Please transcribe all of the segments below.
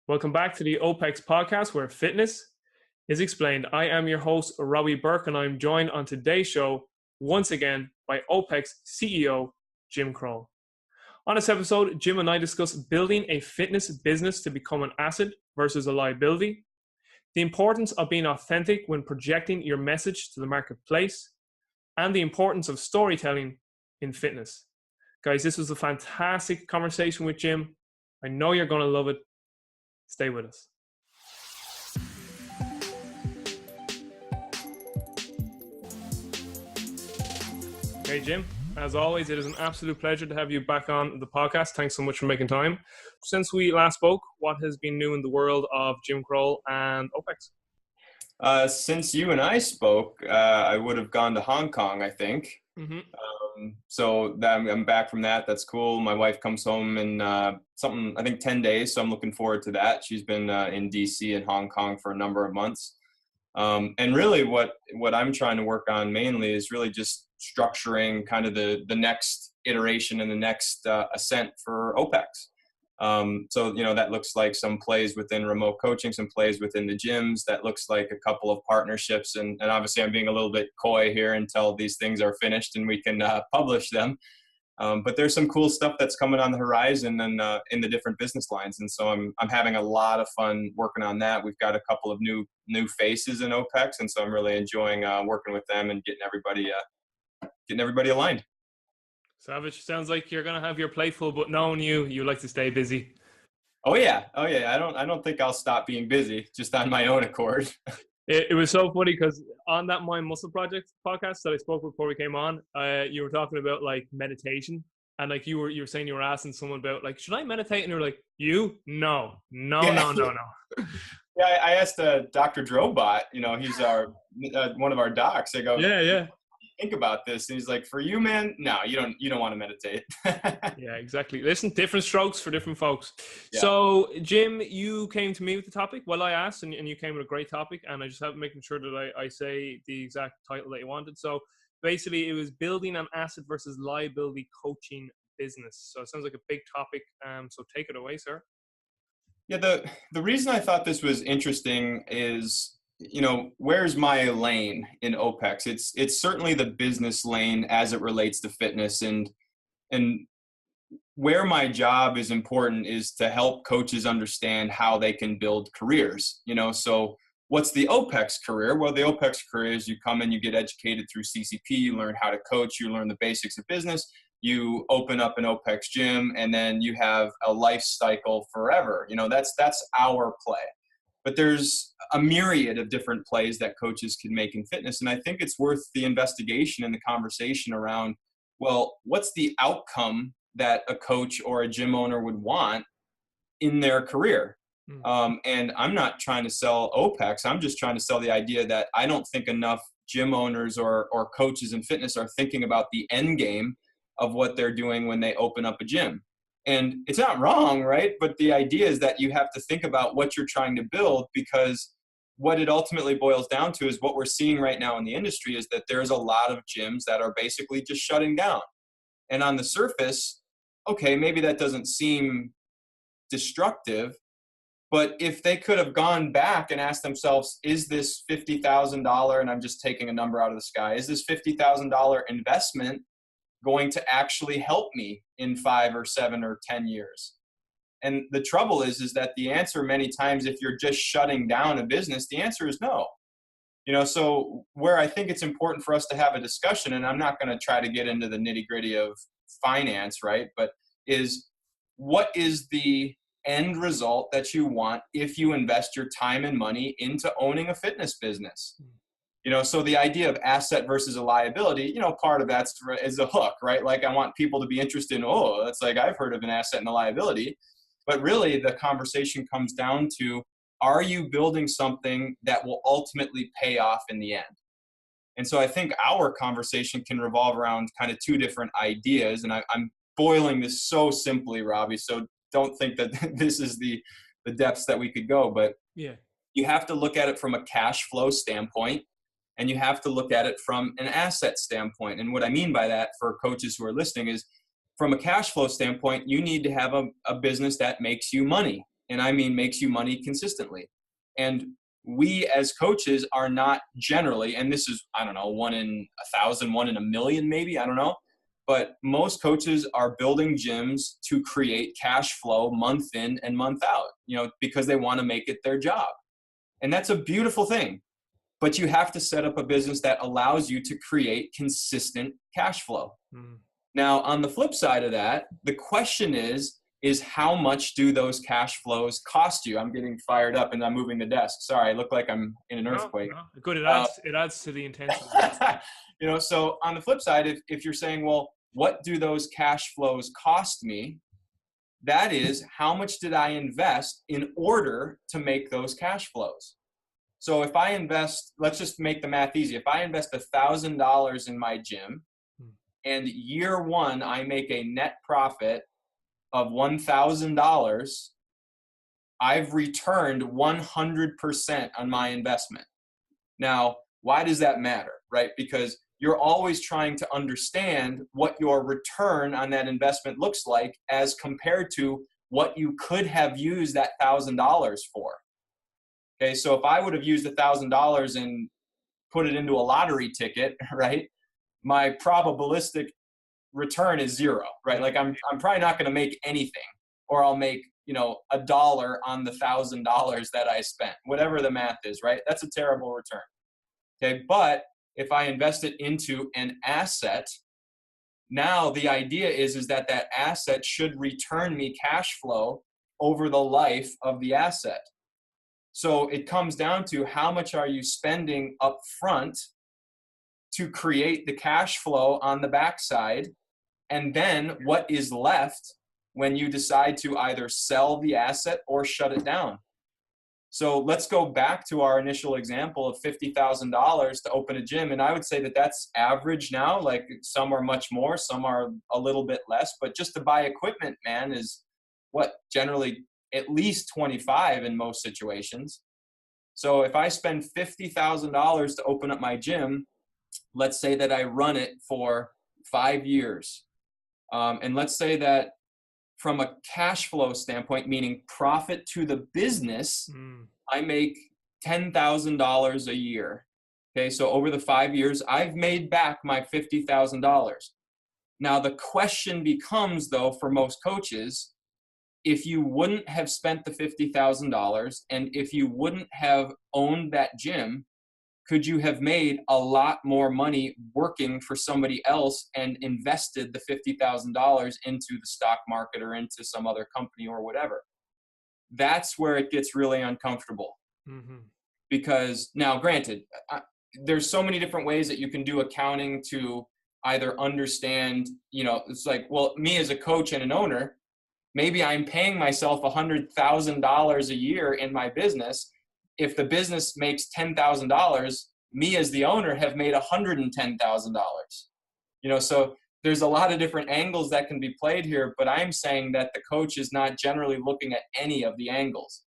Welcome back to the OPEX Podcast, where fitness is explained. I am your host, Robbie Burke, and I'm joined on today's show once again by OPEX CEO, Jim Crowell. On this episode, Jim and I discuss building a fitness business to become an asset versus a liability, the importance of being authentic when projecting your message to the marketplace, and the importance of storytelling in fitness. Guys, this was a fantastic conversation with Jim. I know you're going to love it. Stay with us. Okay, Jim, as always, it is an absolute pleasure to have you back on the podcast. Thanks so much for making time. Since we last spoke, what has been new in the world of Jim Crowell and OPEX? Since you and I spoke, I would have gone to Hong Kong, I think. Mm-hmm. So I'm back from that. That's cool. My wife comes home in I think 10 days. So I'm looking forward to that. She's been in DC and Hong Kong for a number of months. And really what I'm trying to work on mainly is really just structuring kind of the next iteration and the next ascent for OPEX. So, that looks like some plays within remote coaching, some plays within the gyms. That looks like a couple of partnerships. And obviously I'm being a little bit coy here until these things are finished and we can publish them. But there's some cool stuff that's coming on the horizon and in the different business lines. And so I'm having a lot of fun working on that. We've got a couple of new faces in OPEX. And so I'm really enjoying working with them and getting everybody aligned. Savage. Sounds like you're going to have your plate full, but knowing you like to stay busy. Oh yeah. I don't think I'll stop being busy just on my own accord. It was so funny because on that Mind Muscle Project podcast that I spoke before we came on, you were talking about like meditation, and like you were saying you were asking someone about like, should I meditate? And you were like, no. Yeah, I asked Dr. Drobot, he's our one of our docs. I go, yeah. Think about this, and he's like, for you, man, no, you don't want to meditate. Yeah, exactly. Listen, different strokes for different folks. Yeah. So Jim, you came to me with the topic. Well, I asked and you came with a great topic, and I just have making sure that I say the exact title that you wanted. So basically it was building an asset versus liability coaching business. So it sounds like a big topic. So take it away, sir. Yeah, the reason I thought this was interesting is, where's my lane in OPEX? It's certainly the business lane as it relates to fitness, and where my job is important is to help coaches understand how they can build careers. So what's the OPEX career? Well, the OPEX career is you come and you get educated through CCP, you learn how to coach, you learn the basics of business, you open up an OPEX gym, and then you have a life cycle forever. That's our play. But there's a myriad of different plays that coaches can make in fitness. And I think it's worth the investigation and the conversation around, well, what's the outcome that a coach or a gym owner would want in their career? And I'm not trying to sell OPEX. I'm just trying to sell the idea that I don't think enough gym owners or coaches in fitness are thinking about the end game of what they're doing when they open up a gym. And it's not wrong, right? But the idea is that you have to think about what you're trying to build, because what it ultimately boils down to is what we're seeing right now in the industry is that there's a lot of gyms that are basically just shutting down. And on the surface, okay, maybe that doesn't seem destructive, but if they could have gone back and asked themselves, is this $50,000, and I'm just taking a number out of the sky, is this $50,000 investment going to actually help me in 5 or 7 or 10 years? And the trouble is that the answer many times, if you're just shutting down a business, the answer is no. So where I think it's important for us to have a discussion, and I'm not going to try to get into the nitty gritty of finance, right? But is what is the end result that you want if you invest your time and money into owning a fitness business? So the idea of asset versus a liability, part of that is a hook, right? Like I want people to be interested in, that's like, I've heard of an asset and a liability. But really the conversation comes down to, are you building something that will ultimately pay off in the end? And so I think our conversation can revolve around kind of two different ideas. And I'm boiling this so simply, Robbie, so don't think that this is the depths that we could go. But yeah, you have to look at it from a cash flow standpoint. And you have to look at it from an asset standpoint. And what I mean by that for coaches who are listening is, from a cash flow standpoint, you need to have a business that makes you money. And I mean makes you money consistently. And we as coaches are not generally, and this is, I don't know, 1 in 1,000, 1 in a million, maybe, I don't know. But most coaches are building gyms to create cash flow month in and month out, because they want to make it their job. And that's a beautiful thing. But you have to set up a business that allows you to create consistent cash flow. Now, on the flip side of that, the question is how much do those cash flows cost you? I'm getting fired up and I'm moving the desk. Sorry, I look like I'm in an earthquake. No. Good. It adds to the intensity. So on the flip side, if you're saying, well, what do those cash flows cost me? That is, how much did I invest in order to make those cash flows? So if I invest, let's just make the math easy. If I invest $1,000 in my gym and year one, I make a net profit of $1,000, I've returned 100% on my investment. Now, why does that matter, right? Because you're always trying to understand what your return on that investment looks like as compared to what you could have used that $1,000 for. Okay, so if I would have used $1,000 and put it into a lottery ticket, right, my probabilistic return is zero, right? Like I'm probably not going to make anything, or I'll make, $1 on the $1,000 that I spent, whatever the math is, right? That's a terrible return. Okay, but if I invest it into an asset, now the idea is that asset should return me cash flow over the life of the asset. So it comes down to how much are you spending up front to create the cash flow on the backside, and then what is left when you decide to either sell the asset or shut it down. So let's go back to our initial example of $50,000 to open a gym. And I would say that that's average now. Like some are much more, some are a little bit less, but just to buy equipment, man, is what, generally at least 25 in most situations. So if I spend $50,000 to open up my gym, let's say that I run it for 5 years. And let's say that from a cash flow standpoint, meaning profit to the business, I make $10,000 a year. Okay, so over the 5 years, I've made back my $50,000. Now the question becomes, though, for most coaches, if you wouldn't have spent the $50,000 and if you wouldn't have owned that gym, could you have made a lot more money working for somebody else and invested the $50,000 into the stock market or into some other company or whatever? That's where it gets really uncomfortable. Because now, granted, there's so many different ways that you can do accounting to either understand, it's like, well, me as a coach and an owner, maybe I'm paying myself $100,000 a year in my business. If the business makes $10,000, me as the owner have made $110,000. So there's a lot of different angles that can be played here, but I'm saying that the coach is not generally looking at any of the angles.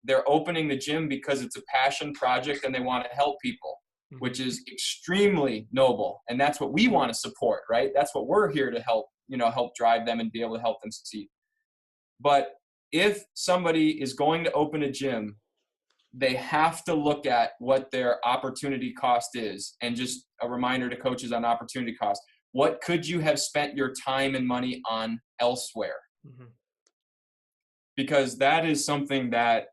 They're opening the gym because it's a passion project and they want to help people, which is extremely noble. And that's what we want to support, right? That's what we're here to help, help drive them and be able to help them succeed. But if somebody is going to open a gym, they have to look at what their opportunity cost is. And just a reminder to coaches on opportunity cost. What could you have spent your time and money on elsewhere? Because that is something that,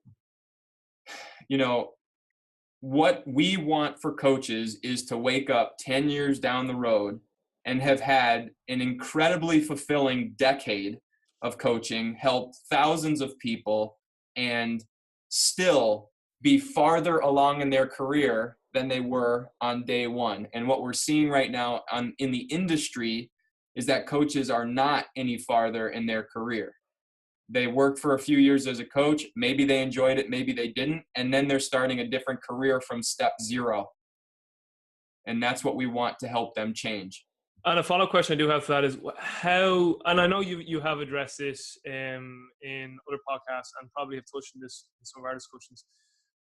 what we want for coaches is to wake up 10 years down the road and have had an incredibly fulfilling decade of coaching, helped thousands of people, and still be farther along in their career than they were on day one. And what we're seeing right now in the industry is that coaches are not any farther in their career. They worked for a few years as a coach. Maybe they enjoyed it, maybe they didn't. And then they're starting a different career from step zero. And that's what we want to help them change. And a follow-up question I do have for that is how, and I know you have addressed this in other podcasts and probably have touched on this in some of our discussions,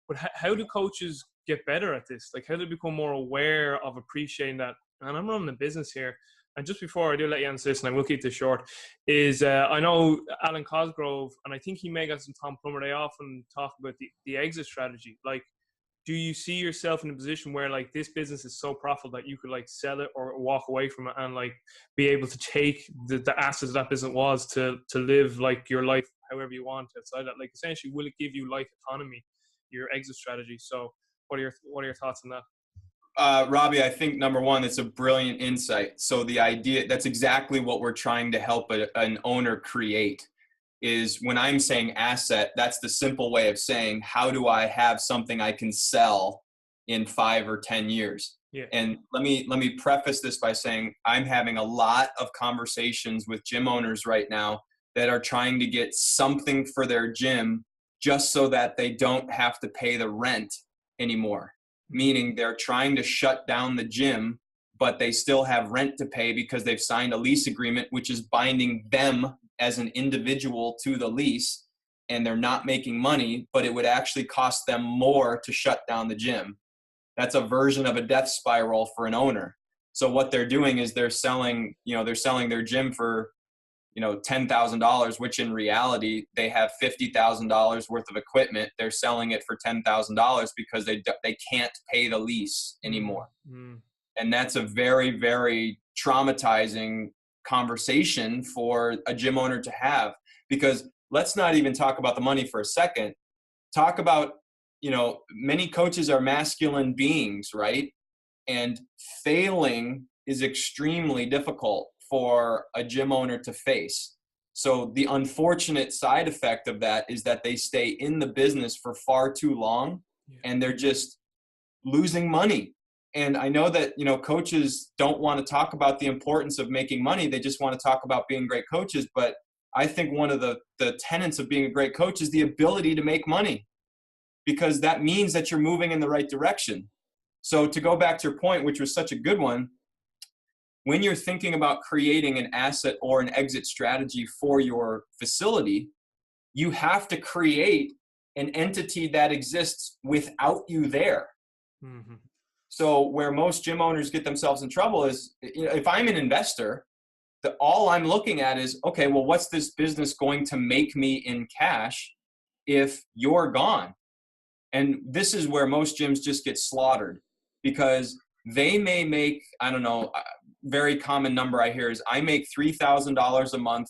but how do coaches get better at this? Like, how do they become more aware of appreciating that, and I'm running a business here, And just before I do let you answer this, and I will keep this short, is I know Alan Cosgrove, and I think he may got some Tom Plummer, they often talk about the exit strategy. Like, do you see yourself in a position where like this business is so profitable that you could like sell it or walk away from it and like be able to take the assets that business was to live like your life however you want outside that? Like, essentially, will it give you life autonomy, your exit strategy? So what are your thoughts on that? Robbie, I think number one, it's a brilliant insight. So the idea, that's exactly what we're trying to help an owner create. Is when I'm saying asset, that's the simple way of saying, how do I have something I can sell in 5 or 10 years? Yeah. And let me preface this by saying I'm having a lot of conversations with gym owners right now that are trying to get something for their gym just so that they don't have to pay the rent anymore. Meaning they're trying to shut down the gym, but they still have rent to pay because they've signed a lease agreement, which is binding them as an individual to the lease, and they're not making money, but it would actually cost them more to shut down the gym. That's a version of a death spiral for an owner. So what they're doing is they're selling their gym for, $10,000, which in reality, they have $50,000 worth of equipment. They're selling it for $10,000 because they can't pay the lease anymore. Mm-hmm. And that's a very, very traumatizing conversation for a gym owner to have, because let's not even talk about the money for a second. Talk about, many coaches are masculine beings, right? And failing is extremely difficult for a gym owner to face. So the unfortunate side effect of that is that they stay in the business for far too long, and they're just losing money. And I know that, coaches don't want to talk about the importance of making money. They just want to talk about being great coaches. But I think one of the tenets of being a great coach is the ability to make money, because that means that you're moving in the right direction. So to go back to your point, which was such a good one, when you're thinking about creating an asset or an exit strategy for your facility, you have to create an entity that exists without you there. Mm-hmm. So where most gym owners get themselves in trouble is, if I'm an investor, all I'm looking at is, okay, well, what's this business going to make me in cash if you're gone? And this is where most gyms just get slaughtered, because they may make, I don't know, very common number I hear is I make $3,000 a month,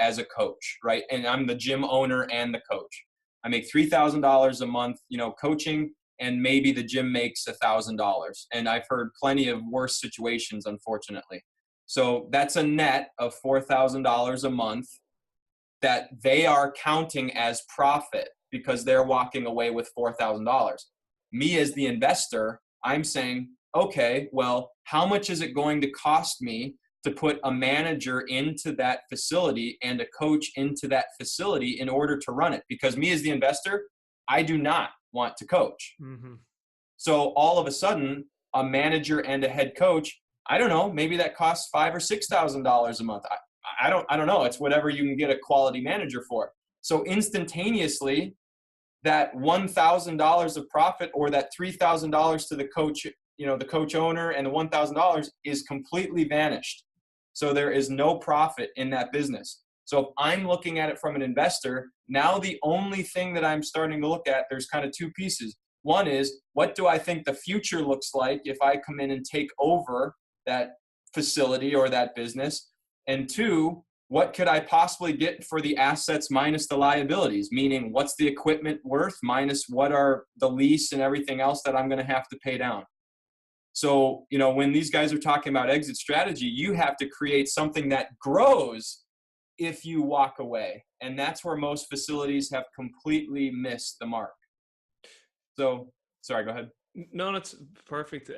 as a coach, right? And I'm the gym owner and the coach. I make $3,000 a month, coaching, and maybe the gym makes $1,000. And I've heard plenty of worse situations, unfortunately. So that's a net of $4,000 a month that they are counting as profit because they're walking away with $4,000. Me as the investor, I'm saying, okay, well, how much is it going to cost me to put a manager into that facility and a coach into that facility in order to run it? Because me as the investor, I do not want to coach. Mm-hmm. So all of a sudden, a manager and a head coach, I don't know, maybe that costs $5,000 or $6,000 a month. I don't know. It's whatever you can get a quality manager for. So instantaneously, that $1,000 of profit or that $3,000 to the coach, the coach owner, and the $1,000 is completely vanished. So there is no profit in that business. So if I'm looking at it from an investor, now the only thing that I'm starting to look at, there's kind of two pieces. One is, what do I think the future looks like if I come in and take over that facility or that business? And two, what could I possibly get for the assets minus the liabilities? Meaning, what's the equipment worth minus what are the lease and everything else that I'm going to have to pay down? So, when these guys are talking about exit strategy, you have to create something that grows if you walk away. And that's where most facilities have completely missed the mark. So, sorry, go ahead. No, that's perfect.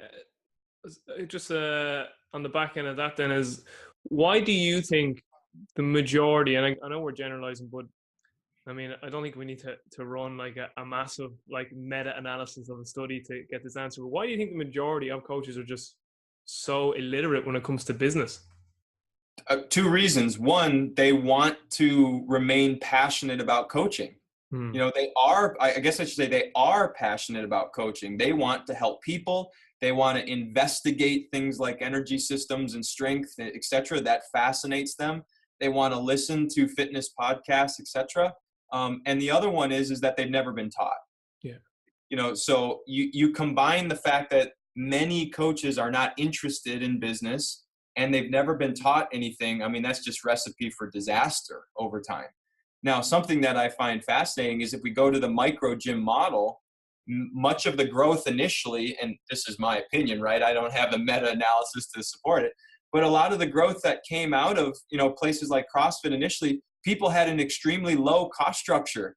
Just on the back end of that then is, why do you think the majority, and I know we're generalizing, but I mean, I don't think we need to run like a massive like meta-analysis of a study to get this answer. But why do you think the majority of coaches are just so illiterate when it comes to business? Two reasons. One, they want to remain passionate about coaching. Hmm. You know, they are, I guess I should say, they are passionate about coaching. They want to help people. They want to investigate things like energy systems and strength, et cetera. That fascinates them. They want to listen to fitness podcasts, et cetera. And the other one is that they've never been taught. Yeah. You know, so you combine the fact that many coaches are not interested in business and they've never been taught anything. I mean, that's just recipe for disaster over time. Now, something that I find fascinating is if we go to the micro gym model, much of the growth initially, and this is my opinion, right? I don't have the meta-analysis to support it, but a lot of the growth that came out of, you know, places like CrossFit initially, people had an extremely low cost structure.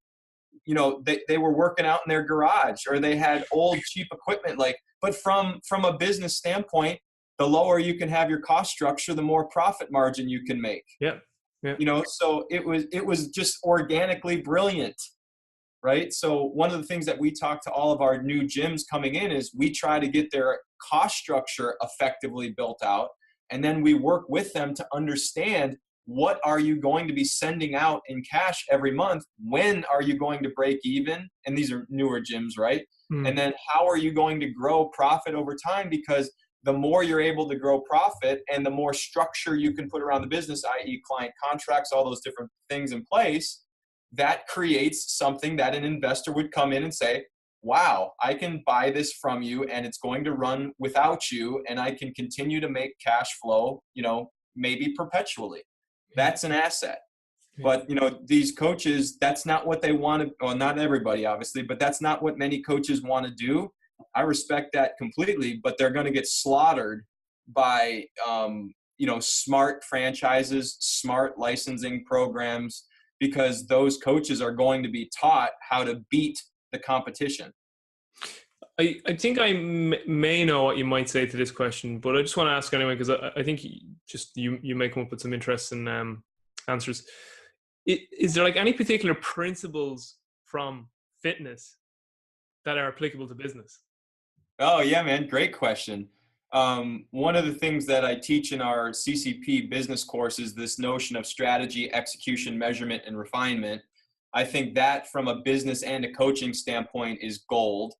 You know, they were working out in their garage, or they had old cheap equipment. Like, but from a business standpoint, the lower you can have your cost structure, the more profit margin you can make. Yeah. Yeah. You know, so it was just organically brilliant, right? So one of the things that we talk to all of our new gyms coming in is we try to get their cost structure effectively built out, and then we work with them to understand, what are you going to be sending out in cash every month? When are you going to break even? And these are newer gyms, right? Hmm. And then how are you going to grow profit over time? Because the more you're able to grow profit and the more structure you can put around the business, i.e. client contracts, all those different things in place, that creates something that an investor would come in and say, wow, I can buy this from you and it's going to run without you, and I can continue to make cash flow, you know, maybe perpetually. That's an asset. But, you know, these coaches, that's not what they want to, well, not everybody, obviously, but that's not what many coaches want to do. I respect that completely, but they're going to get slaughtered by, you know, smart franchises, smart licensing programs, because those coaches are going to be taught how to beat the competition. I think I may know what you might say to this question, but I just want to ask anyway, because I think you may come up with some interesting answers. Is there like any particular principles from fitness that are applicable to business? Oh yeah, man. Great question. One of the things that I teach in our CCP business course is this notion of strategy, execution, measurement, and refinement. I think that from a business and a coaching standpoint is gold,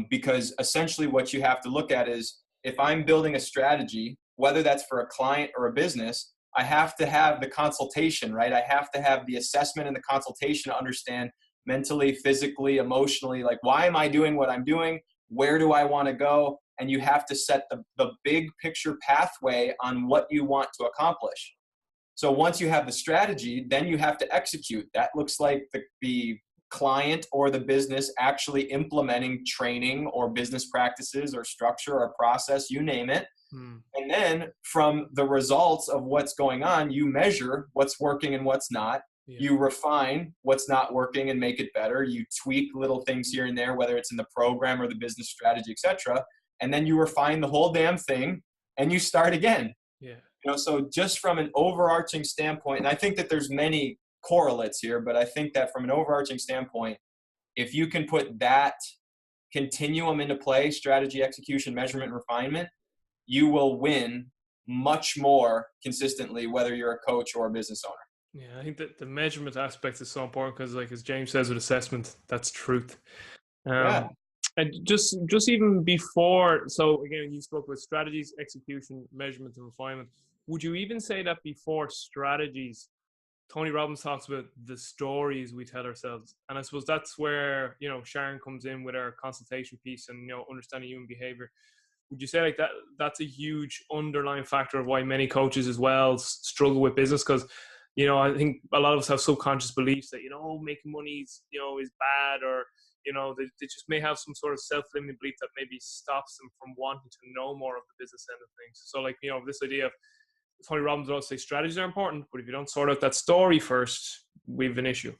because essentially what you have to look at is, if I'm building a strategy, whether that's for a client or a business, I have to have the consultation, right? I have to have the assessment and the consultation to understand mentally, physically, emotionally, like, why am I doing what I'm doing? Where do I want to go? And you have to set the big picture pathway on what you want to accomplish. So once you have the strategy, then you have to execute. That looks like the client or the business actually implementing training or business practices or structure or process, you name it. And then from the results of what's going on, you measure what's working and what's not. Yeah. You refine what's not working and make it better. You tweak little things here and there, whether it's in the program or the business strategy, etc. And then you refine the whole damn thing and you start again. Yeah. You know, so just from an overarching standpoint, and I think that there's many correlates here, but I think that from an overarching standpoint, if you can put that continuum into play, strategy, execution, measurement, refinement, you will win much more consistently, whether you're a coach or a business owner. Yeah, I think that the measurement aspect is so important, because, like, as James says with assessment, that's truth. Yeah. And just even before, so again, you spoke about strategies, execution, measurement, and refinement. Would you even say that before strategies, Tony Robbins talks about the stories we tell ourselves? And I suppose that's where, you know, Sharon comes in with our consultation piece and, you know, understanding human behavior. Would you say like that's a huge underlying factor of why many coaches as well struggle with business? Because, you know, I think a lot of us have subconscious beliefs that, you know, making money is, you know, is bad, or, you know, they just may have some sort of self-limiting belief that maybe stops them from wanting to know more of the business end of things. So, like, you know, this idea of, Tony Robbins would always say strategies are important, but if you don't sort out that story first, we have an issue.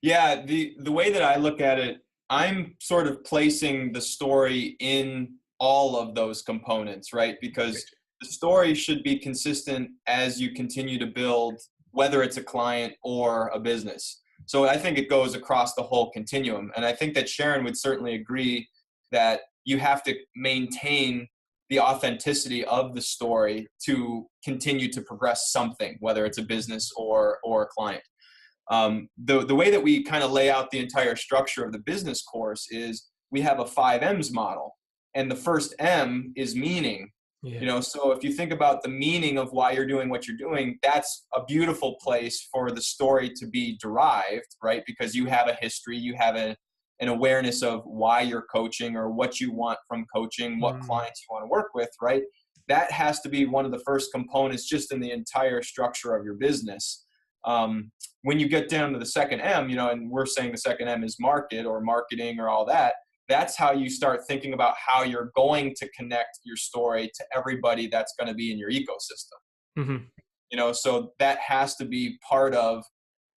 Yeah, the way that I look at it, I'm sort of placing the story in all of those components, right? Because the story should be consistent as you continue to build, whether it's a client or a business. So I think it goes across the whole continuum. And I think that Sharon would certainly agree that you have to maintain the authenticity of the story to continue to progress something, whether it's a business or a client. The way that we kind of lay out the entire structure of the business course is we have a 5 M's model, and the first M is meaning. Yeah. So if you think about the meaning of why you're doing what you're doing, that's a beautiful place for the story to be derived, right? Because you have a history, you have an awareness of why you're coaching or what you want from coaching, what clients you want to work with, right? That has to be one of the first components just in the entire structure of your business. When you get down to the second M, and we're saying the second M is market or marketing or all that, that's how you start thinking about how you're going to connect your story to everybody that's going to be in your ecosystem. So that has to be part of,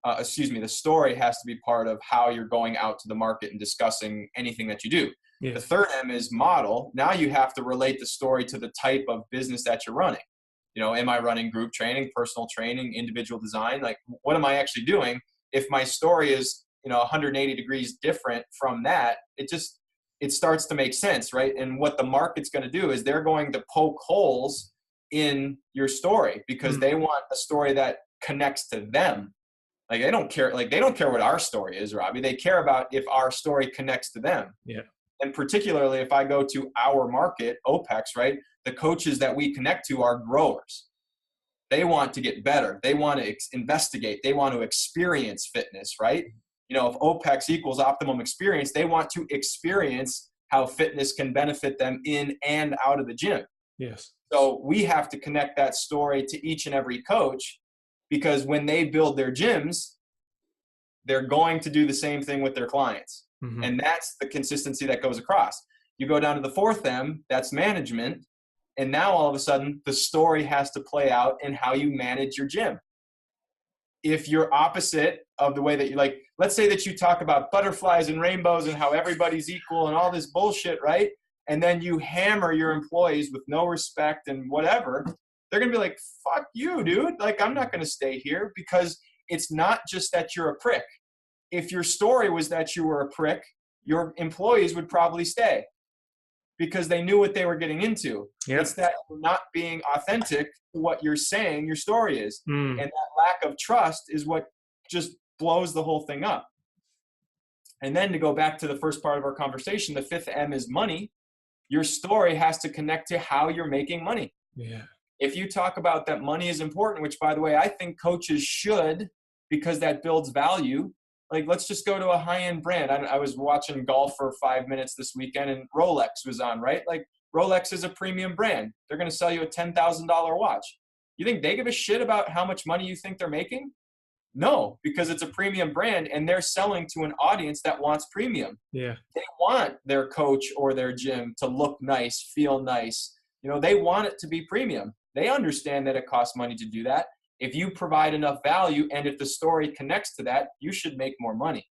the story has to be part of how you're going out to the market and discussing anything that you do. Yeah. The third M is model. Now you have to relate the story to the type of business that you're running. Am I running group training, personal training, individual design? Like, what am I actually doing? If my story is, 180 degrees different from that, it starts to make sense, right? And what the market's going to do is they're going to poke holes in your story because they want a story that connects to them. Like, they don't care what our story is, Robbie. They care about if our story connects to them. Yeah. And particularly if I go to our market, OPEX, right? The coaches that we connect to are growers. They want to get better. They want to investigate. They want to experience fitness, right? If OPEX equals optimum experience, they want to experience how fitness can benefit them in and out of the gym. Yes. So we have to connect that story to each and every coach, because when they build their gyms, they're going to do the same thing with their clients. And that's the consistency that goes across. You go down to the fourth M, that's management. And now all of a sudden, the story has to play out in how you manage your gym. If you're opposite of the way that you let's say that you talk about butterflies and rainbows and how everybody's equal and all this bullshit, right? And then you hammer your employees with no respect and whatever, they're going to be like, fuck you, dude. Like, I'm not going to stay here, because it's not just that you're a prick. If your story was that you were a prick, your employees would probably stay because they knew what they were getting into. Yep. It's that you're not being authentic to what you're saying your story is. And that lack of trust is what just blows the whole thing up. And then to go back to the first part of our conversation, the fifth M is money. Your story has to connect to how you're making money. Yeah. If you talk about that money is important, which, by the way, I think coaches should, because that builds value. Like, let's just go to a high-end brand. I was watching golf for 5 minutes this weekend, and Rolex was on, right? Like, Rolex is a premium brand. They're going to sell you a $10,000 watch. You think they give a shit about how much money you think they're making? No, because it's a premium brand, and they're selling to an audience that wants premium. Yeah. They want their coach or their gym to look nice, feel nice. They want it to be premium. They understand that it costs money to do that. If you provide enough value and if the story connects to that, you should make more money.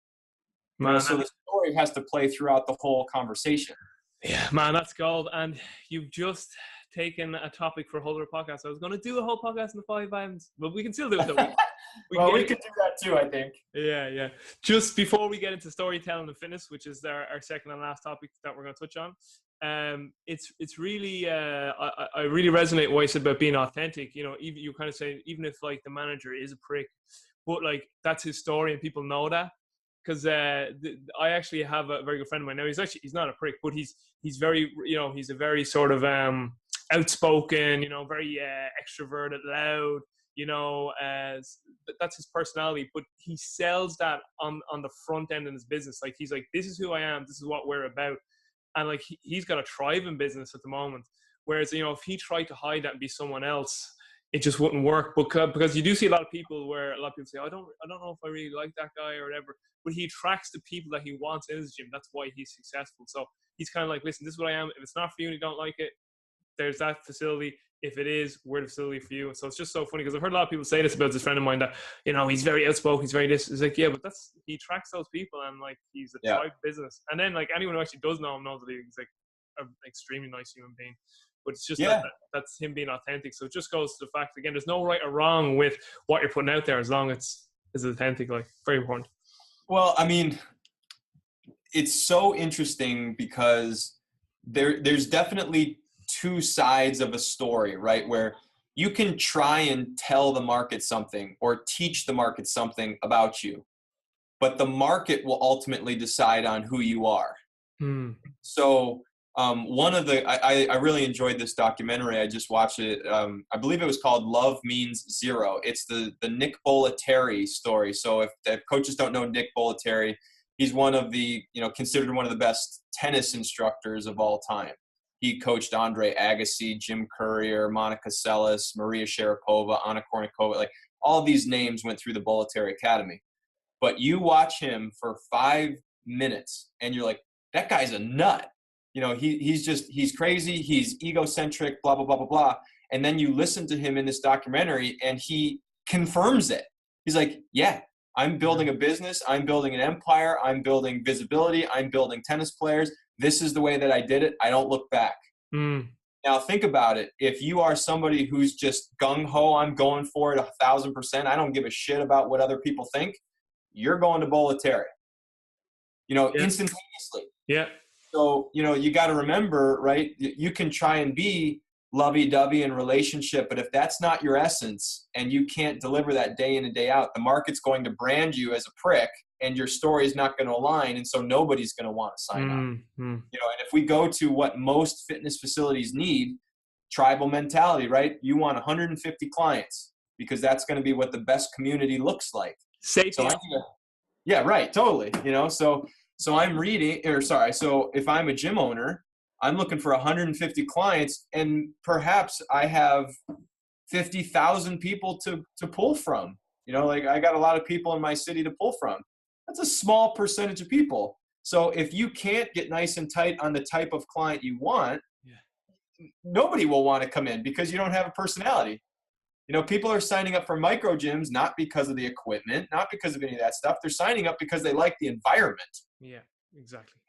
So the story has to play throughout the whole conversation. Yeah, man, that's gold. And you've just taken a topic for a whole other podcast. I was going to do a whole podcast in the 5 M's, but we can still do it though. We could do that too, I think. Yeah. Just before we get into storytelling and fitness, which is our second and last topic that we're going to touch on, it's really I really resonate what you said about being authentic. Even you kind of say, even if like the manager is a prick, but like that's his story and people know that. Because I actually have a very good friend of mine now. He's not a prick, but he's very, he's a very sort of outspoken, very extroverted, loud, that's his personality. But he sells that on the front end in his business. Like, he's like, this is who I am. This is what we're about. And like, he's got a thriving business at the moment. Whereas, if he tried to hide that and be someone else, it just wouldn't work. Because you do see a lot of people say, I don't know if I really like that guy or whatever. But he attracts the people that he wants in his gym. That's why he's successful. So he's kind of like, listen, this is what I am. If it's not for you and you don't like it, there's that facility. If it is, we're the facility for you. So it's just so funny, because I've heard a lot of people say this about this friend of mine that, he's very outspoken, he's very this. It's like, yeah, but he attracts those people, and like, he's a tribe business. And then like, anyone who actually does know him knows that he's like an extremely nice human being. But it's just that's him being authentic. So it just goes to the fact, again, there's no right or wrong with what you're putting out there, as long as it's authentic. Like, very important. Well, I mean, it's so interesting because there's definitely two sides of a story, right? Where you can try and tell the market something or teach the market something about you, but the market will ultimately decide on who you are. So I really enjoyed this documentary. I just watched it. I believe it was called Love Means Zero. It's the Nick Bollettieri story. So if coaches don't know Nick Bollettieri, he's one of the, considered one of the best tennis instructors of all time. He coached Andre Agassi, Jim Courier, Monica Seles, Maria Sharapova, Anna Kournikova. Like, all these names went through the Bollettieri Academy. But you watch him for 5 minutes and you're like, that guy's a nut. He's crazy. He's egocentric, blah, blah, blah, blah, blah. And then you listen to him in this documentary and he confirms it. He's like, yeah, I'm building a business. I'm building an empire. I'm building visibility. I'm building tennis players. This is the way that I did it. I don't look back. Now think about it. If you are somebody who's just gung-ho, I'm going for it 1,000%. I don't give a shit about what other people think. You're going to Bollettieri, instantaneously. Yeah. So, you got to remember, right? You can try and be lovey-dovey in relationship, but if that's not your essence and you can't deliver that day in and day out, the market's going to brand you as a prick and your story is not going to align. And so nobody's going to want to sign up. And if we go to what most fitness facilities need, tribal mentality, right? You want 150 clients because that's going to be what the best community looks like. Yeah, right. Totally. So I'm so if I'm a gym owner, I'm looking for 150 clients and perhaps I have 50,000 people to pull from. I got a lot of people in my city to pull from. That's a small percentage of people. So if you can't get nice and tight on the type of client you want, nobody will want to come in because you don't have a personality. People are signing up for micro gyms not because of the equipment, not because of any of that stuff. They're signing up because they like the environment. Yeah, exactly.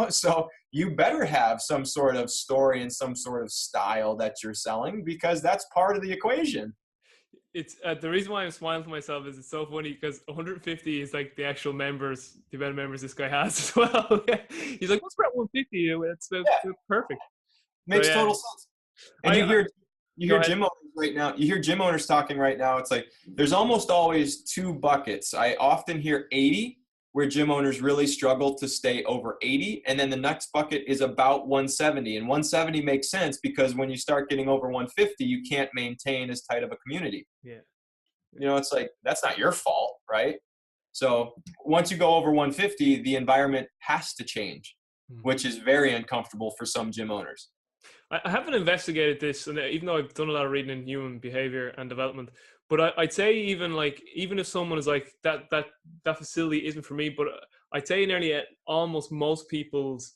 So you better have some sort of story and some sort of style that you're selling because that's part of the equation. It's the reason why I'm smiling to myself is it's so funny because 150 is like the actual members, the amount of members this guy has as well. He's like, what's about 150? It's perfect. Makes total sense. And you hear gym owners right now. You hear gym owners talking right now. It's like there's almost always two buckets. I often hear 80, where gym owners really struggle to stay over 80, and then the next bucket is about 170. And 170 makes sense because when you start getting over 150, you can't maintain as tight of a community. Yeah. It's like that's not your fault, right? So once you go over 150, the environment has to change, which is very uncomfortable for some gym owners. I haven't investigated this, and even though I've done a lot of reading in human behavior and development, but I'd say even if someone is like that facility isn't for me, but I'd say nearly almost most people's,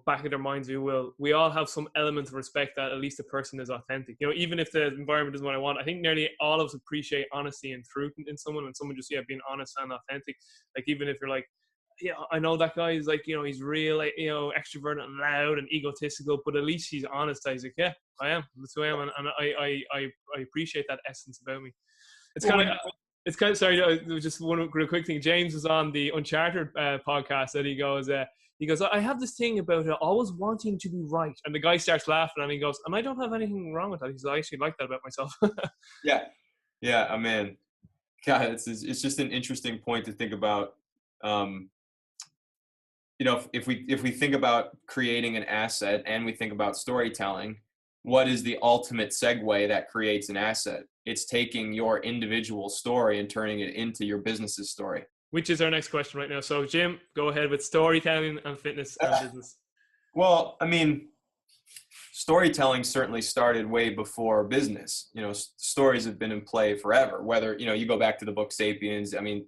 back of their minds, we all have some element of respect that at least the person is authentic. Even if the environment isn't what I want, I think nearly all of us appreciate honesty and truth in someone, and someone just being honest and authentic. Like even if you're like, yeah, I know that guy is like, he's real, extroverted and loud and egotistical, but at least he's honest. He's like, yeah, I am. That's who I am, and I appreciate that essence about me. It's kind of sorry. Just one real quick thing. James was on the Uncharted podcast, and he goes, I have this thing about always wanting to be right, and the guy starts laughing, and he goes, and I don't have anything wrong with that. He's like, I actually like that about myself. yeah, oh, man, God, it's just an interesting point to think about. If we think about creating an asset and we think about storytelling, what is the ultimate segue that creates an asset? It's taking your individual story and turning it into your business's story. Which is our next question right now. So Jim, go ahead with storytelling and fitness and business. Well, I mean, storytelling certainly started way before business. Stories have been in play forever, whether, you go back to the book Sapiens. I mean,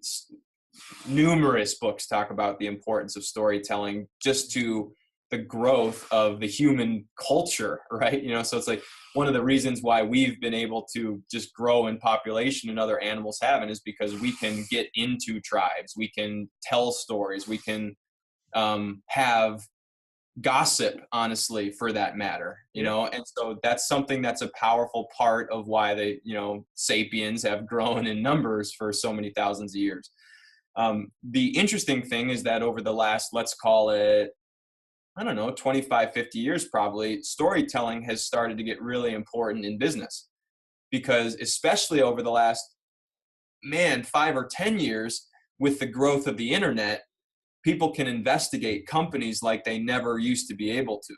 numerous books talk about the importance of storytelling just to the growth of the human culture, right? So it's like one of the reasons why we've been able to just grow in population and other animals haven't is because we can get into tribes, we can tell stories, we can have gossip, honestly, for that matter, and so that's something that's a powerful part of why the sapiens have grown in numbers for so many thousands of years. The interesting thing is that over the last, let's call it, 25, 50 years probably, storytelling has started to get really important in business. because especially over the last, 5 or 10 years with the growth of the internet, people can investigate companies like they never used to be able to.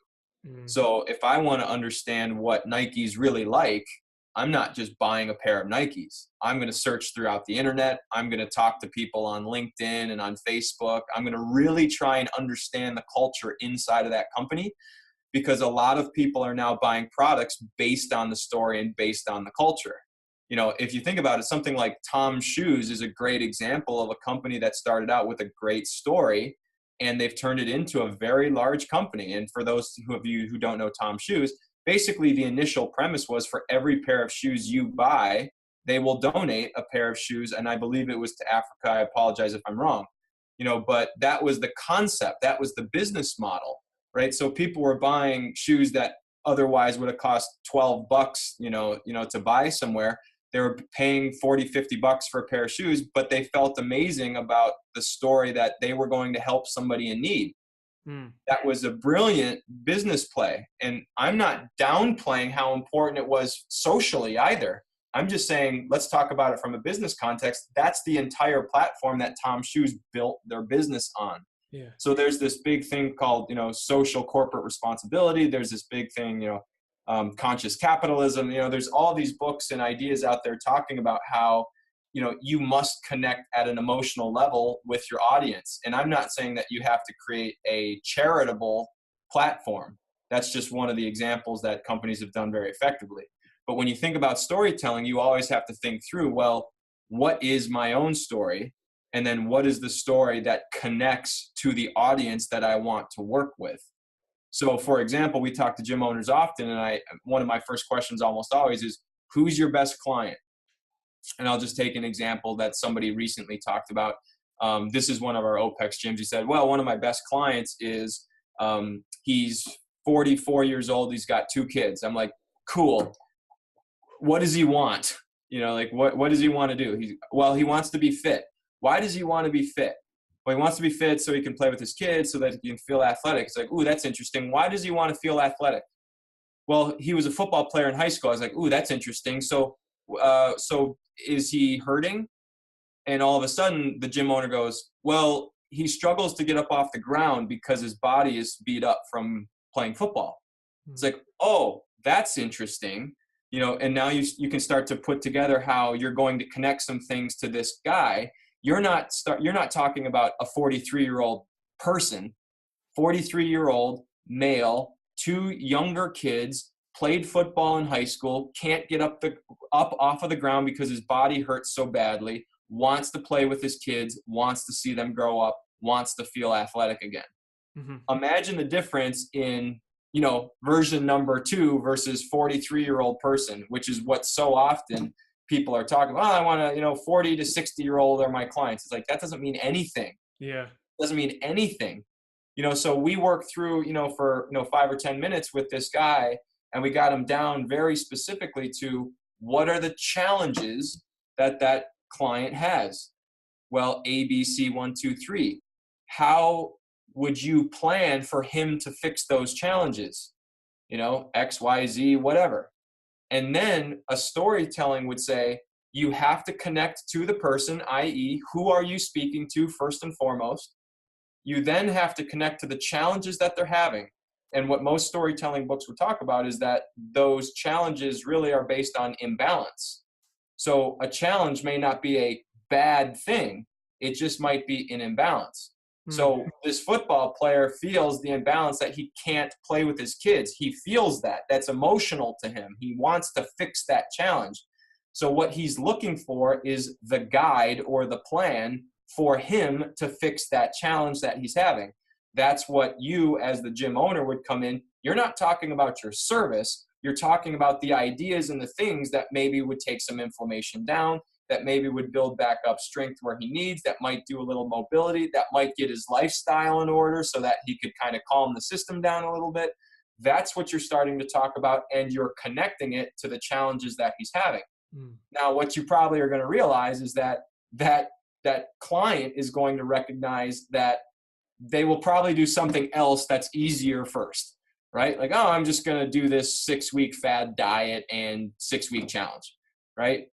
So if I want to understand what Nike's really like, I'm not just buying a pair of Nikes. I'm going to search throughout the internet. I'm going to talk to people on LinkedIn and on Facebook. I'm going to really try and understand the culture inside of that company, because a lot of people are now buying products based on the story and based on the culture. If you think about it, something like Tom's Shoes is a great example of a company that started out with a great story, and they've turned it into a very large company. And for those of you who don't know Tom's Shoes, basically the initial premise was for every pair of shoes you buy, they will donate a pair of shoes. And I believe it was to Africa. I apologize if I'm wrong, but that was the concept. That was the business model, right? So people were buying shoes that otherwise would have cost $12, to buy somewhere. They were paying $40, $50 for a pair of shoes, but they felt amazing about the story that they were going to help somebody in need. That was a brilliant business play. And I'm not downplaying how important it was socially either. I'm just saying, let's talk about it from a business context. That's the entire platform that Tom's Shoes built their business on. Yeah. So there's this big thing called, social corporate responsibility. There's this big thing, conscious capitalism. There's all these books and ideas out there talking about how, you must connect at an emotional level with your audience. And I'm not saying that you have to create a charitable platform. That's just one of the examples that companies have done very effectively. But when you think about storytelling, you always have to think through, well, what is my own story? And then what is the story that connects to the audience that I want to work with? So for example, we talk to gym owners often, and one of my first questions almost always is, who's your best client? And I'll just take an example that somebody recently talked about. This is one of our OPEX gyms. He said, well, one of my best clients is, he's 44 years old. He's got 2 kids. I'm like, cool. What does he want? What does he want to do? He wants to be fit. Why does he want to be fit? Well, he wants to be fit so he can play with his kids, so that he can feel athletic. It's like, ooh, that's interesting. Why does he want to feel athletic? Well, he was a football player in high school. I was like, ooh, that's interesting. So is he hurting? And all of a sudden the gym owner goes, well, he struggles to get up off the ground because his body is beat up from playing football. It's like, oh, that's interesting. And now you can start to put together how you're going to connect some things to this guy. You're not talking about a 43-year-old person, 43-year-old male, 2 younger kids, played football in high school, can't get up off of the ground because his body hurts so badly, wants to play with his kids, wants to see them grow up, wants to feel athletic again. Imagine the difference in, version number 2 versus 43-year-old person, which is what so often people are talking about. I want to, 40 to 60-year-old are my clients. It's like, that doesn't mean anything. Yeah. It doesn't mean anything. So we work through, for, 5 or 10 minutes with this guy, and we got him down very specifically to what are the challenges that client has. Well, A, B, C, 1, 2, 3. How would you plan for him to fix those challenges? X, Y, Z, whatever. And then a storytelling would say, you have to connect to the person, i.e., who are you speaking to first and foremost? You then have to connect to the challenges that they're having. And what most storytelling books would talk about is that those challenges really are based on imbalance. So a challenge may not be a bad thing. It just might be an imbalance. So this football player feels the imbalance that he can't play with his kids. He feels that. That's emotional to him. He wants to fix that challenge. So what he's looking for is the guide or the plan for him to fix that challenge that he's having. That's what you as the gym owner would come in. You're not talking about your service. You're talking about the ideas and the things that maybe would take some inflammation down, that maybe would build back up strength where he needs, that might do a little mobility, that might get his lifestyle in order so that he could kind of calm the system down a little bit. That's what you're starting to talk about, and you're connecting it to the challenges that he's having. Now, what you probably are going to realize is that client is going to recognize that they will probably do something else that's easier first, right? Like, oh, I'm just going to do this 6-week fad diet and 6-week challenge. right?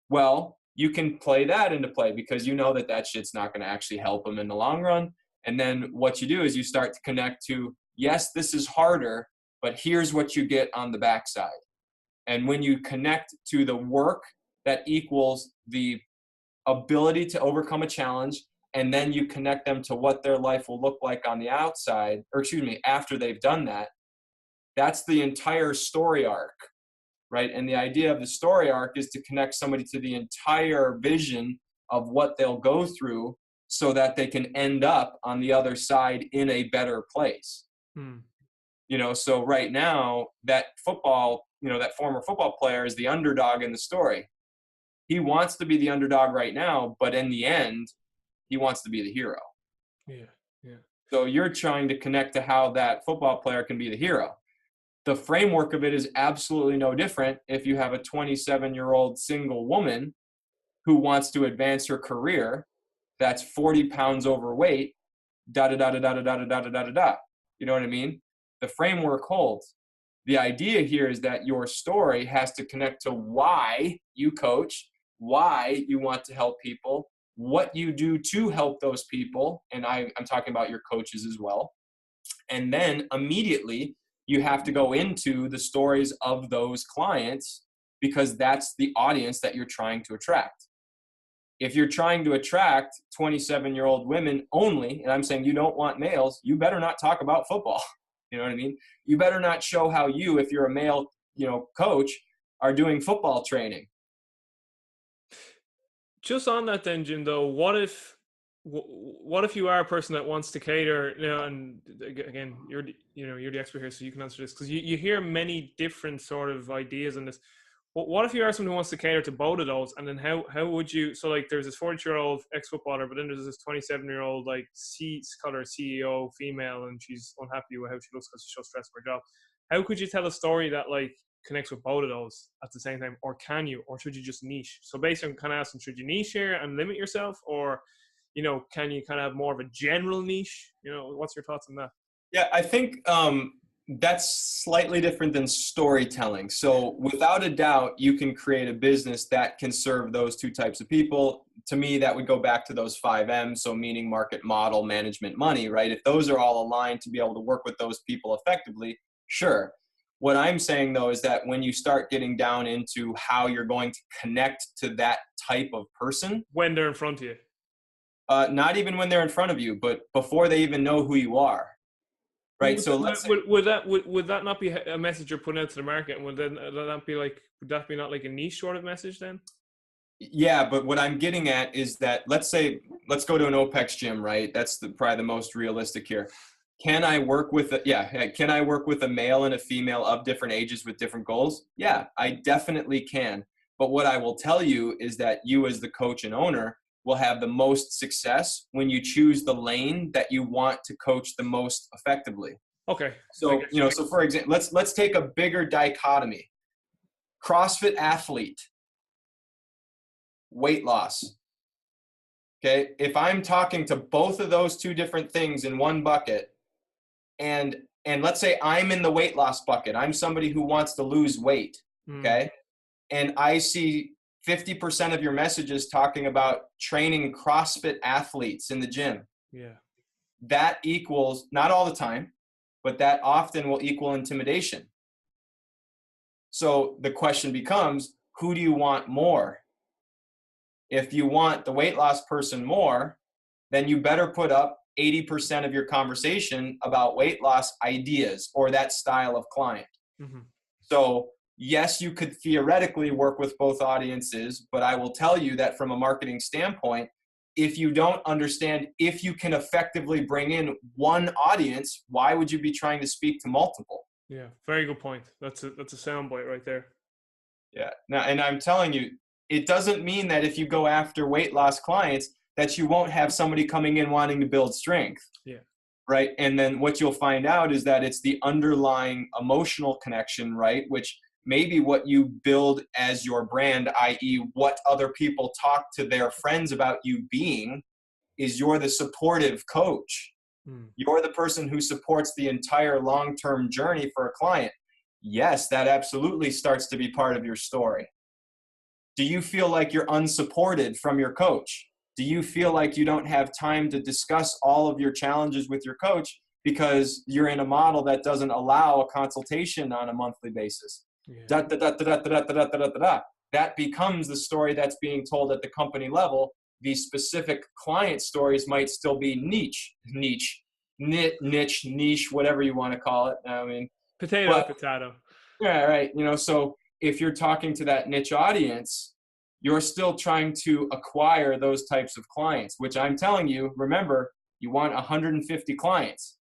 Well, you can play that into play because you know that that shit's not going to actually help them in the long run. And then what you do is you start to connect to, yes, this is harder, but here's what you get on the backside. And when you connect to the work that equals the ability to overcome a challenge, and then you connect them to what their life will look like on the outside, or excuse me, after they've done that, that's the entire story arc, right? And the idea of the story arc is to connect somebody to the entire vision of what they'll go through so that they can end up on the other side in a better place. You know, so right now that football, you know, that former football player is the underdog in the story. He wants to be the underdog right now, but in the end, he wants to be the hero. Yeah, yeah. So you're trying to connect to how that football player can be the hero. The framework of it is absolutely no different if you have a 27-year-old single woman who wants to advance her career that's 40 pounds overweight, da da da da da da da da da da da. You know what I mean? The framework holds. The idea here is that your story has to connect to why you coach, why you want to help people, what you do to help those people, and I'm talking about your coaches as well. And then immediately you have to go into the stories of those clients because that's the audience that you're trying to attract. If you're trying to attract 27-year-old women only, and I'm saying you don't want males, you better not talk about football. You know what I mean? You better not show how you, if you're a male, you know, coach, are doing football training. Just on that then, Jim, though, what if you are a person that wants to cater, you know, and again, you're the expert here, so you can answer this, because you hear many different sort of ideas on this. What if you are someone who wants to cater to both of those, and then how would you, so like there's this 40-year-old ex-footballer, but then there's this 27-year-old like call her CEO female, and she's unhappy with how she looks because she's so stressed for her job. How could you tell a story that like connects with both of those at the same time, or can you, or should you just niche? So basically I'm kind of asking, should you niche here and limit yourself, or, you know, can you kind of have more of a general niche? You know, what's your thoughts on that? Yeah, I think that's slightly different than storytelling. So without a doubt, you can create a business that can serve those two types of people. To me, that would go back to those 5 M's. So meaning market, model, management, money, right? If those are all aligned to be able to work with those people effectively, sure. What I'm saying though, is that when you start getting down into how you're going to connect to that type of person. When they're in front of you. Not even when they're in front of you, but before they even know who you are. Right. So let's say, would that not be a message you're putting out to the market? And would that be not like a niche sort of message then? Yeah, but what I'm getting at is that let's go to an OPEX gym, right? That's probably the most realistic here. Can I work with a male and a female of different ages with different goals? Yeah, I definitely can. But what I will tell you is that you as the coach and owner will have the most success when you choose the lane that you want to coach the most effectively. Okay. So, you know, so for example, let's take a bigger dichotomy. CrossFit athlete, weight loss. Okay. If I'm talking to both of those two different things in one bucket, and let's say I'm in the weight loss bucket, I'm somebody who wants to lose weight. Okay. And I see 50% of your messages talking about training CrossFit athletes in the gym. Yeah. That equals, not all the time, but that often will equal intimidation. So the question becomes, who do you want more? If you want the weight loss person more, then you better put up 80% of your conversation about weight loss ideas or that style of client. Mm-hmm. So yes, you could theoretically work with both audiences, but I will tell you that from a marketing standpoint, if you don't understand if you can effectively bring in one audience, why would you be trying to speak to multiple? Yeah, very good point. That's a soundbite right there. Yeah. Now, and I'm telling you, it doesn't mean that if you go after weight loss clients that you won't have somebody coming in wanting to build strength. Yeah. Right. And then what you'll find out is that it's the underlying emotional connection, right? Which maybe what you build as your brand, i.e. what other people talk to their friends about you being, is you're the supportive coach. You're the person who supports the entire long-term journey for a client. Yes, that absolutely starts to be part of your story. Do you feel like you're unsupported from your coach? Do you feel like you don't have time to discuss all of your challenges with your coach because you're in a model that doesn't allow a consultation on a monthly basis? Yeah. Da, da, da, da, da, da, da, da, da, da, da. That becomes the story that's being told at the company level. These specific client stories might still be niche, whatever you want to call it. I mean, Potato. yeah, right. So if you're talking to that niche audience, you're still trying to acquire those types of clients, which I'm telling you, remember, you want 150 clients.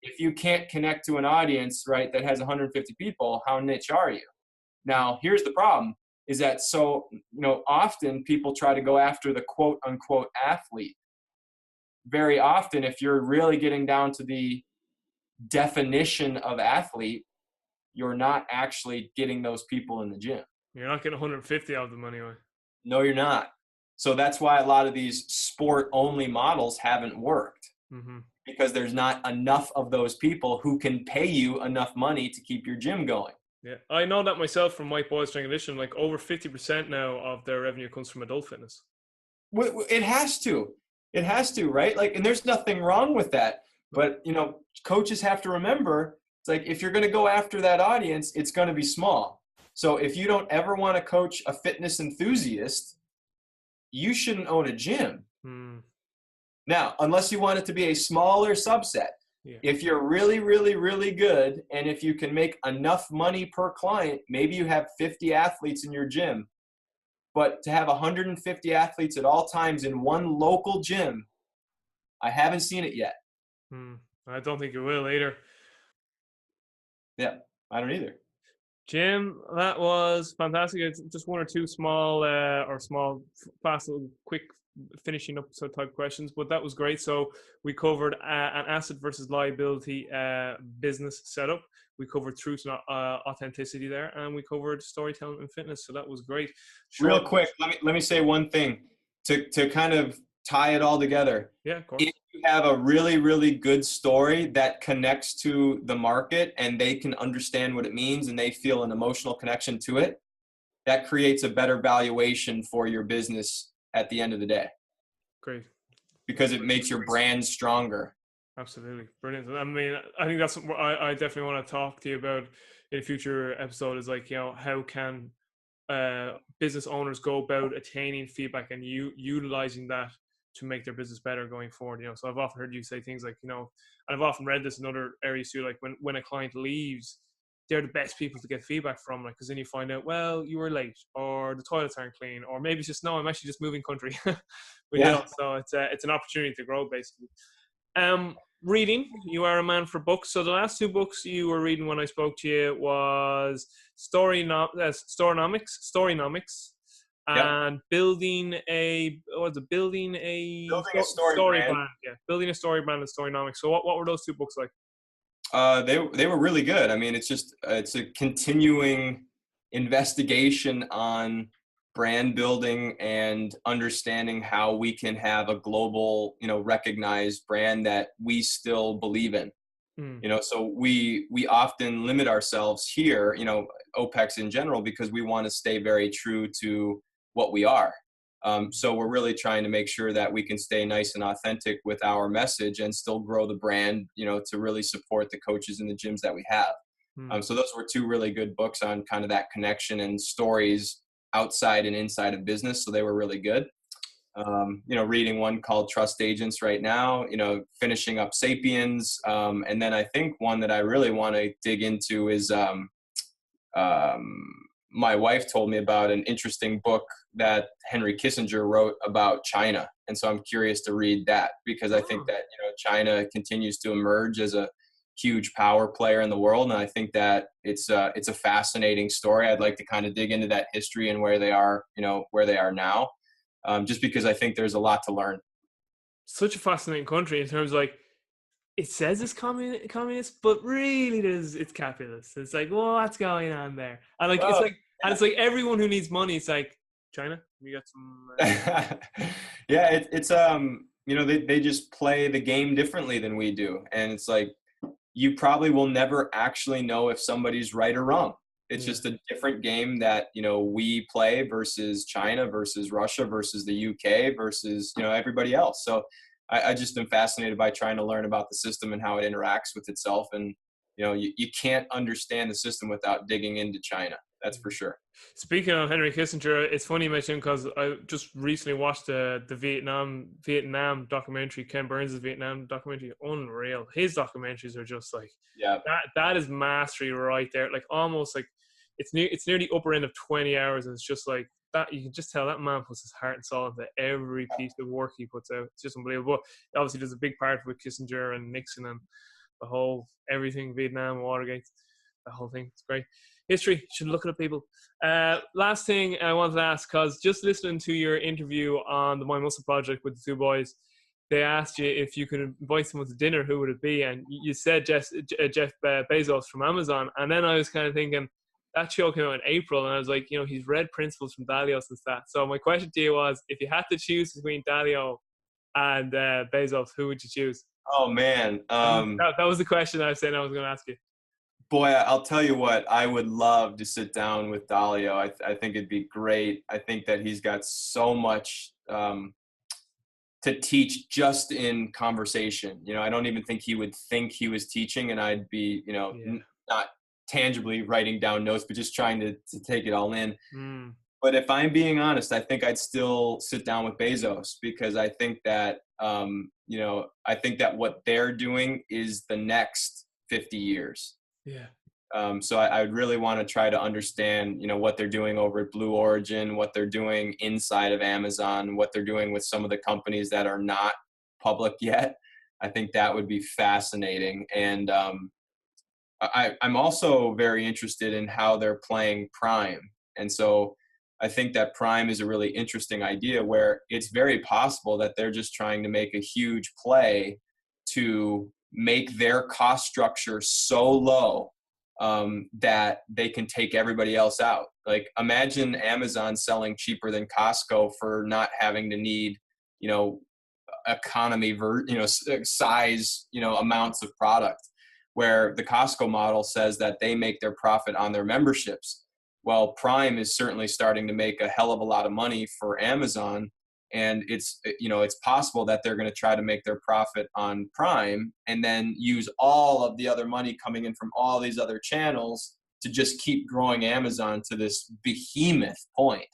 If you can't connect to an audience, right, that has 150 people, how niche are you? Now, here's the problem is that often people try to go after the quote unquote athlete. Very often, if you're really getting down to the definition of athlete, you're not actually getting those people in the gym. You're not getting 150 of them anyway. No, you're not. So that's why a lot of these sport-only models haven't worked, because there's not enough of those people who can pay you enough money to keep your gym going. Yeah, I know that myself from Mike Boyd's Strength Condition. Like over 50% now of their revenue comes from adult fitness. It has to. It has to, right? Like, and there's nothing wrong with that. But, coaches have to remember, it's like if you're going to go after that audience, it's going to be small. So if you don't ever want to coach a fitness enthusiast, you shouldn't own a gym. Now, unless you want it to be a smaller subset. Yeah. If you're really, really, really good, and if you can make enough money per client, maybe you have 50 athletes in your gym. But to have 150 athletes at all times in one local gym, I haven't seen it yet. I don't think it will either. Yeah, I don't either. Jim, that was fantastic. It's just one or two small, fast, little, quick finishing up type questions, but that was great. So we covered an asset versus liability business setup. We covered truth and authenticity there, and we covered storytelling and fitness. So that was great. Real quick, let me say one thing to kind of tie it all together. Yeah, of course. If you have a really, really good story that connects to the market and they can understand what it means and they feel an emotional connection to it, that creates a better valuation for your business at the end of the day. Great. Because it makes your brand stronger. Absolutely. Brilliant. I mean, I think that's what I definitely want to talk to you about in a future episode is like, how can business owners go about attaining feedback and utilizing that to make their business better going forward. So I've often heard you say things like, and I've often read this in other areas too, like when a client leaves, they're the best people to get feedback from, like, because then you find out, well, you were late, or the toilets aren't clean, or maybe it's just, no, I'm actually just moving country. So it's an opportunity to grow, basically. Reading, you are a man for books. So the last two books you were reading when I spoke to you was Storynomics, and building a story brand. Yeah, building a story brand and Storynomics. So what were those two books like? They were really good. I mean, it's a continuing investigation on brand building and understanding how we can have a global, recognized brand that we still believe in. So we often limit ourselves here, OPEX in general, because we want to stay very true to what we are. So we're really trying to make sure that we can stay nice and authentic with our message and still grow the brand, to really support the coaches and the gyms that we have. So those were two really good books on kind of that connection and stories outside and inside of business. So they were really good. Reading one called Trust Agents right now, finishing up Sapiens. And then I think one that I really want to dig into is my wife told me about an interesting book that Henry Kissinger wrote about China. And so I'm curious to read that because I think that, China continues to emerge as a huge power player in the world. And I think that it's a fascinating story. I'd like to kind of dig into that history and where they are now, just because I think there's a lot to learn. Such a fascinating country in terms of like, it says it's communist, but really it's capitalist. It's like, what's going on there? And like, it's like everyone who needs money, it's like, China, we got some. Yeah, it's they just play the game differently than we do. And it's like, you probably will never actually know if somebody's right or wrong. It's just a different game that, we play versus China versus Russia versus the UK versus, everybody else. So I just am fascinated by trying to learn about the system and how it interacts with itself. And, you can't understand the system without digging into China. That's for sure. Speaking of Henry Kissinger, it's funny you mentioned because I just recently watched the Vietnam documentary, Ken Burns' Vietnam documentary. Unreal. His documentaries are just like that is mastery right there. Like almost like it's near the upper end of 20 hours, and it's just like that. You can just tell that man puts his heart and soul into every piece of work he puts out. It's just unbelievable. But obviously, there's a big part with Kissinger and Nixon and the whole everything, Vietnam, Watergate, the whole thing. It's great. History, should look at it, people. Last thing I wanted to ask, because just listening to your interview on the My Muscle Project with the two boys, they asked you if you could invite someone to dinner, who would it be? And you said Jeff Bezos from Amazon. And then I was kind of thinking, that show came out in April, and I was like, he's read Principles from Dalio and stuff. So my question to you was, if you had to choose between Dalio and Bezos, who would you choose? Oh, man. That was the question I was saying I was going to ask you. Boy, I'll tell you what, I would love to sit down with Dalio. I think it'd be great. I think that he's got so much to teach just in conversation. I don't even think he would think he was teaching, and I'd be, not tangibly writing down notes, but just trying to take it all in. But if I'm being honest, I think I'd still sit down with Bezos, because I think that, I think that what they're doing is the next 50 years. Yeah. So I would really want to try to understand, what they're doing over at Blue Origin, what they're doing inside of Amazon, what they're doing with some of the companies that are not public yet. I think that would be fascinating. And I'm also very interested in how they're playing Prime. And so I think that Prime is a really interesting idea, where it's very possible that they're just trying to make a huge play to make their cost structure so low that they can take everybody else out. Like, imagine Amazon selling cheaper than Costco for not having to need, economy, size, amounts of product, where the Costco model says that they make their profit on their memberships. Well, Prime is certainly starting to make a hell of a lot of money for Amazon. And it's possible that they're going to try to make their profit on Prime and then use all of the other money coming in from all these other channels to just keep growing Amazon to this behemoth point.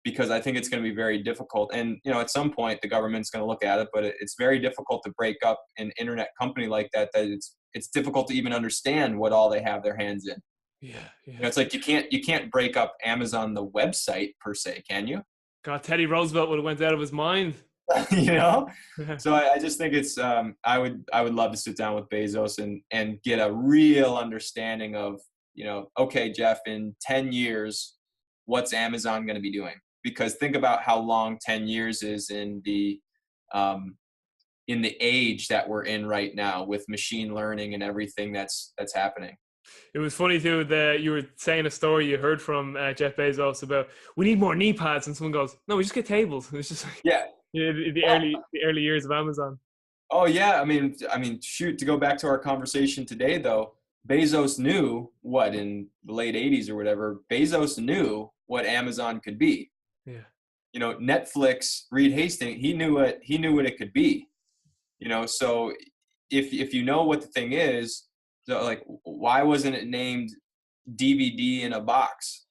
Because I think it's going to be very difficult. And, at some point the government's going to look at it, but it's very difficult to break up an internet company like that it's difficult to even understand what all they have their hands in. Yeah. It's like you can't break up Amazon, the website per se, can you? God, Teddy Roosevelt would have went out of his mind. So I just think it's I would love to sit down with Bezos and get a real understanding of, okay, Jeff, in 10 years, what's Amazon going to be doing? Because think about how long 10 years is in the age that we're in right now with machine learning and everything that's happening. It was funny too that you were saying a story you heard from Jeff Bezos about, we need more knee pads, and someone goes, no, we just get tables. It's just like, the early years of Amazon. Oh yeah, I mean, shoot, to go back to our conversation today though, Bezos knew what, in the late 80s or whatever, Bezos knew what Amazon could be. Yeah. Netflix, Reed Hastings, he knew what it could be. So if you know what the thing is, so like, why wasn't it named DVD in a box?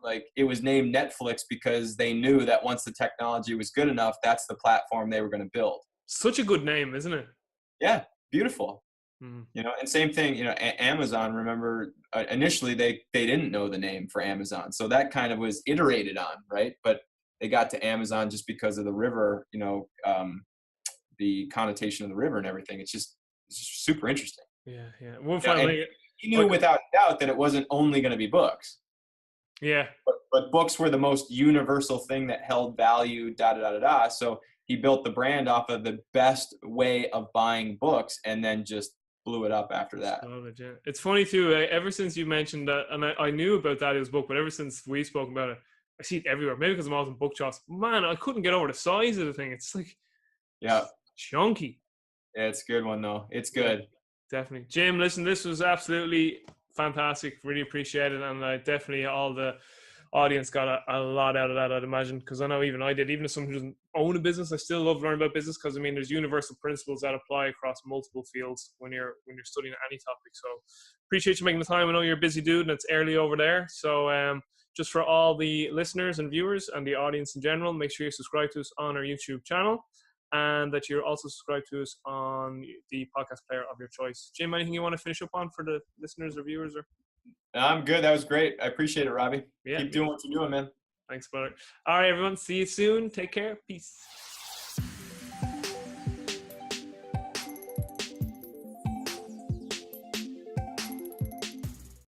Like, it was named Netflix because they knew that once the technology was good enough, that's the platform they were going to build. Such a good name, isn't it? Yeah, beautiful. And same thing, Amazon, remember, initially they didn't know the name for Amazon. So that kind of was iterated on, right? But they got to Amazon just because of the river, the connotation of the river and everything. It's just super interesting. Yeah. He knew without doubt that it wasn't only going to be books. Yeah. But books were the most universal thing that held value, So he built the brand off of the best way of buying books and then just blew it up after that. It's funny too, ever since you mentioned that, and I knew about Daniel's book, but ever since we spoke about it, I see it everywhere. Maybe because I'm always in book shops. Man, I couldn't get over the size of the thing. It's like, chunky. Yeah, it's a good one though. It's good. Definitely. Jim, listen, this was absolutely fantastic. Really appreciate it. And definitely all the audience got a lot out of that, I'd imagine, because I know even I did. Even as someone who doesn't own a business, I still love learning about business, because I mean there's universal principles that apply across multiple fields when you're studying any topic. So appreciate you making the time. I know you're a busy dude and it's early over there. So just for all the listeners and viewers and the audience in general, make sure you subscribe to us on our YouTube channel, and that you're also subscribed to us on the podcast player of your choice. Jim, anything you want to finish up on for the listeners or viewers? Or I'm good. That was great. I appreciate it, Robbie. Yeah, Keep doing what you're doing, man. Thanks, brother. All right, everyone. See you soon. Take care. Peace.